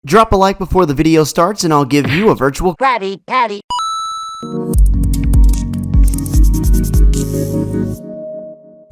Drop a like before the video starts and I'll give you a virtual Krabby Patty.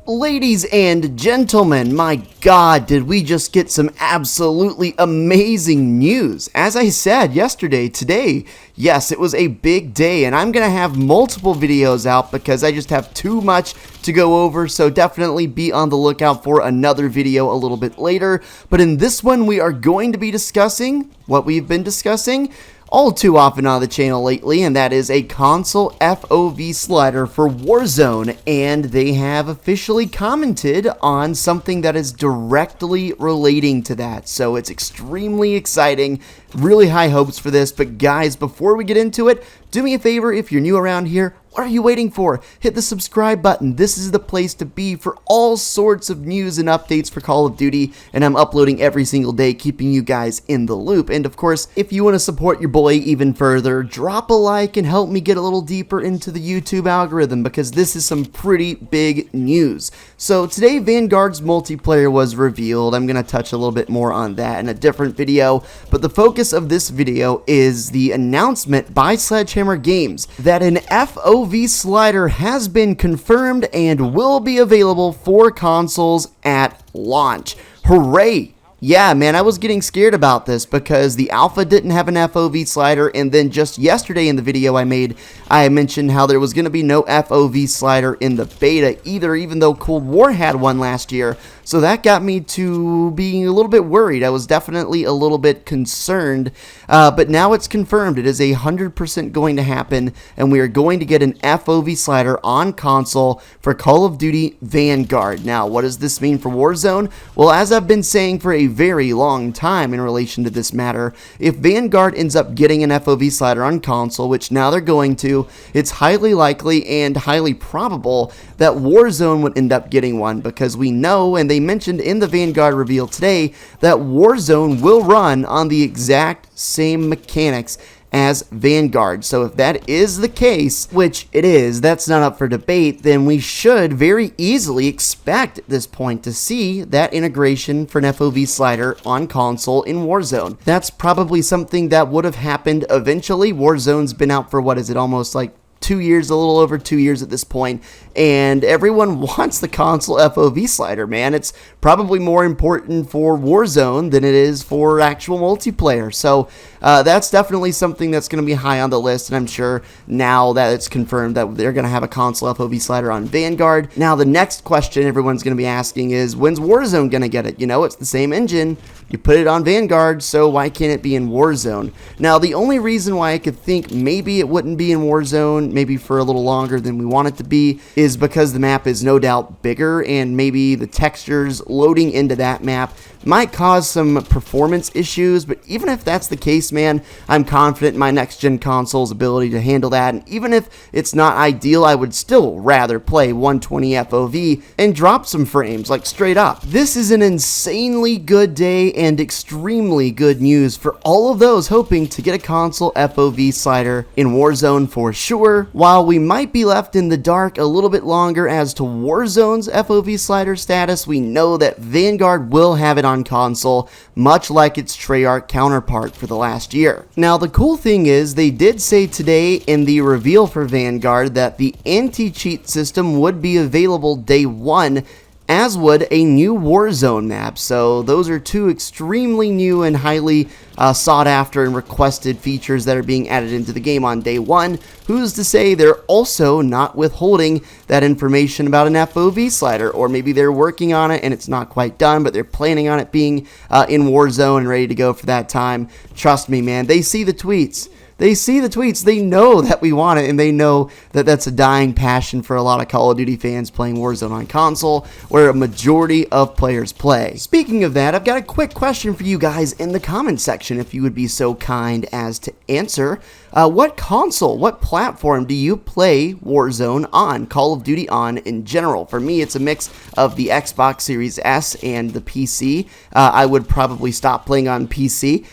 Ladies and gentlemen, my god, did we just get some absolutely amazing news. As I said yesterday, today, yes, it was a big day and I'm gonna have multiple videos out because I just have too much to go over, so definitely be on the lookout for another video a little bit later. But in this one, we are going to be discussing what we've been discussing all too often on the channel lately, and that is a console FoV slider for Warzone, and they have officially commented on something that is directly relating to that, so it's extremely exciting. Really high hopes for this. But guys, before we get into it, do me a favor, if you're new around here, what are you waiting for? Hit the subscribe button. This is the place to be for all sorts of news and updates for Call of Duty, and I'm uploading every single day, keeping you guys in the loop. And of course, if you want to support your boy even further, drop a like and help me get a little deeper into the YouTube algorithm, because this is some pretty big news. So today, Vanguard's multiplayer was revealed. I'm going to touch a little bit more on that in a different video, but the focus of this video is the announcement by Sledgehammer Games that an FoV slider has been confirmed and will be available for consoles at launch. Hooray! Yeah, man, I was getting scared about this because the alpha didn't have an FoV slider, and then just yesterday in the video I made, I mentioned how there was going to be no FoV slider in the beta either, even though Cold War had one last year. So that got me to being a little bit worried. I was definitely a little bit concerned, but now it's confirmed. It is 100% going to happen, and we are going to get an FoV slider on console for Call of Duty Vanguard. Now, what does this mean for Warzone? Well, as I've been saying for a very long time in relation to this matter, if Vanguard ends up getting an FoV slider on console, which now they're going to, it's highly likely and highly probable that Warzone would end up getting one, because we know, and they mentioned in the Vanguard reveal today, that Warzone will run on the exact same mechanics as Vanguard. So if that is the case, which it is, that's not up for debate, then we should very easily expect at this point to see that integration for an FoV slider on console in Warzone. That's probably something that would have happened eventually. Warzone's been out for, what is it, almost like 2 years, a little over 2 years at this point, and everyone wants the console FoV slider, man. It's probably more important for Warzone than it is for actual multiplayer, so that's definitely something that's going to be high on the list, and I'm sure now that it's confirmed that they're going to have a console FoV slider on Vanguard. Now, the next question everyone's going to be asking is, when's Warzone going to get it? You know, it's the same engine. You put it on Vanguard, so why can't it be in Warzone? Now, the only reason why I could think maybe it wouldn't be in Warzone, maybe for a little longer than we want it to be, is because the map is no doubt bigger, and maybe the textures loading into that map might cause some performance issues. But even if that's the case, man, I'm confident in my next-gen console's ability to handle that, and even if it's not ideal, I would still rather play 120 FoV and drop some frames, like straight up. This is an insanely good day and extremely good news for all of those hoping to get a console FoV slider in Warzone for sure. While we might be left in the dark a little bit longer as to Warzone's FoV slider status, we know that Vanguard will have it on console, much like its Treyarch counterpart for the last year. Now, the cool thing is, they did say today in the reveal for Vanguard that the anti-cheat system would be available day one, as would a new Warzone map. So those are two extremely new and highly sought after and requested features that are being added into the game on day one. Who's to say they're also not withholding that information about an FoV slider, or maybe they're working on it and it's not quite done, but they're planning on it being in Warzone and ready to go for that time. Trust me, man, they see the tweets. They see the tweets, they know that we want it, and they know that that's a dying passion for a lot of Call of Duty fans playing Warzone on console, where a majority of players play. Speaking of that, I've got a quick question for you guys in the comment section, if you would be so kind as to answer. What console, what platform do you play Warzone on, Call of Duty on in general? For me, it's a mix of the Xbox Series S and the PC. I would probably stop playing on PC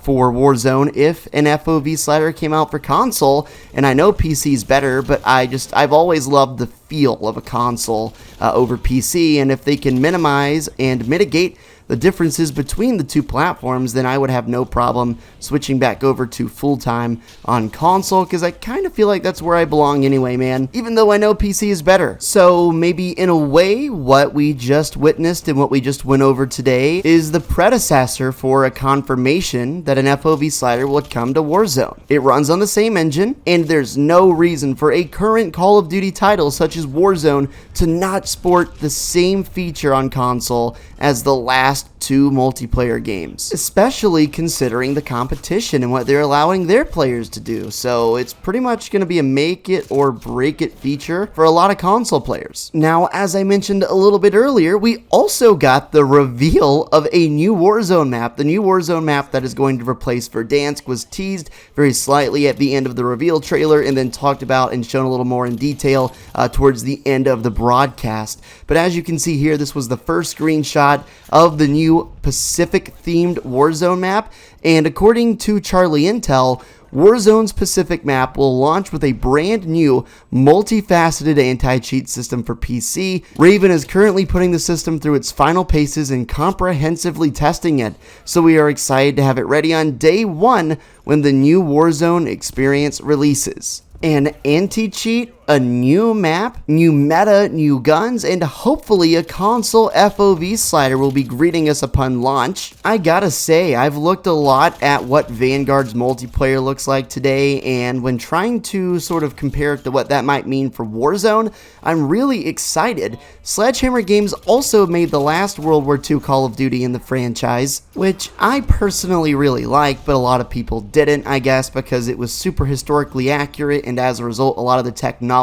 for Warzone if an FoV slider came out for console, and I know PC's better, but I've always loved the feel of a console over PC, and if they can minimize and mitigate the differences between the two platforms, then I would have no problem switching back over to full-time on console, because I kind of feel like that's where I belong anyway, man, even though I know PC is better. So maybe in a way, what we just witnessed and what we just went over today is the predecessor for a confirmation that an FoV slider will come to Warzone. It runs on the same engine, and there's no reason for a current Call of Duty title such as Warzone to not sport the same feature on console as the last two multiplayer games, especially considering the competition and what they're allowing their players to do. So it's pretty much going to be a make it or break it feature for a lot of console players. Now, as I mentioned a little bit earlier, we also got the reveal of a new Warzone map. The new Warzone map that is going to replace Verdansk was teased very slightly at the end of the reveal trailer and then talked about and shown a little more in detail towards the end of the broadcast. But as you can see here, this was the first screenshot of the new Pacific-themed Warzone map, and according to Charlie Intel, Warzone's Pacific map will launch with a brand new, multifaceted anti-cheat system for PC. Raven is currently putting the system through its final paces and comprehensively testing it, so we are excited to have it ready on day one when the new Warzone experience releases. An anti-cheat, a new map, new meta, new guns, and hopefully a console FoV slider will be greeting us upon launch. I gotta say, I've looked a lot at what Vanguard's multiplayer looks like today, and when trying to sort of compare it to what that might mean for Warzone, I'm really excited. Sledgehammer Games also made the last World War II Call of Duty in the franchise, which I personally really like, but a lot of people didn't, I guess, because it was super historically accurate, and as a result, a lot of the technology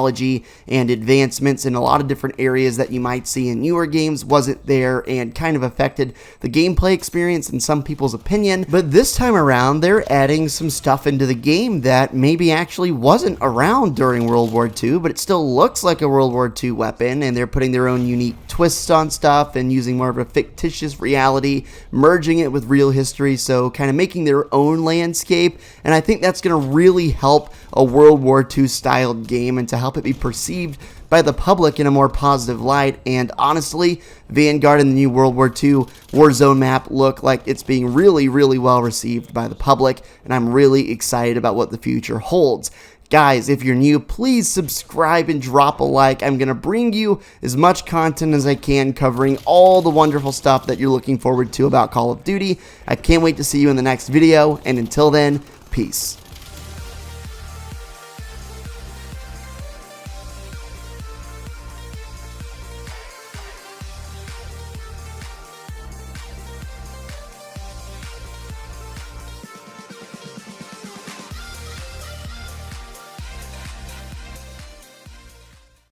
and advancements in a lot of different areas that you might see in newer games wasn't there and kind of affected the gameplay experience in some people's opinion. But this time around, they're adding some stuff into the game that maybe actually wasn't around during World War II, but it still looks like a World War II weapon, and they're putting their own unique twists on stuff and using more of a fictitious reality, merging it with real history, so kind of making their own landscape. And I think that's going to really help a World War II styled game and to help it be perceived by the public in a more positive light. And honestly, Vanguard and the new World War II Warzone map look like it's being really, really well received by the public, and I'm really excited about what the future holds. Guys, if you're new, please subscribe and drop a like. I'm going to bring you as much content as I can covering all the wonderful stuff that you're looking forward to about Call of Duty. I can't wait to see you in the next video, and until then, peace.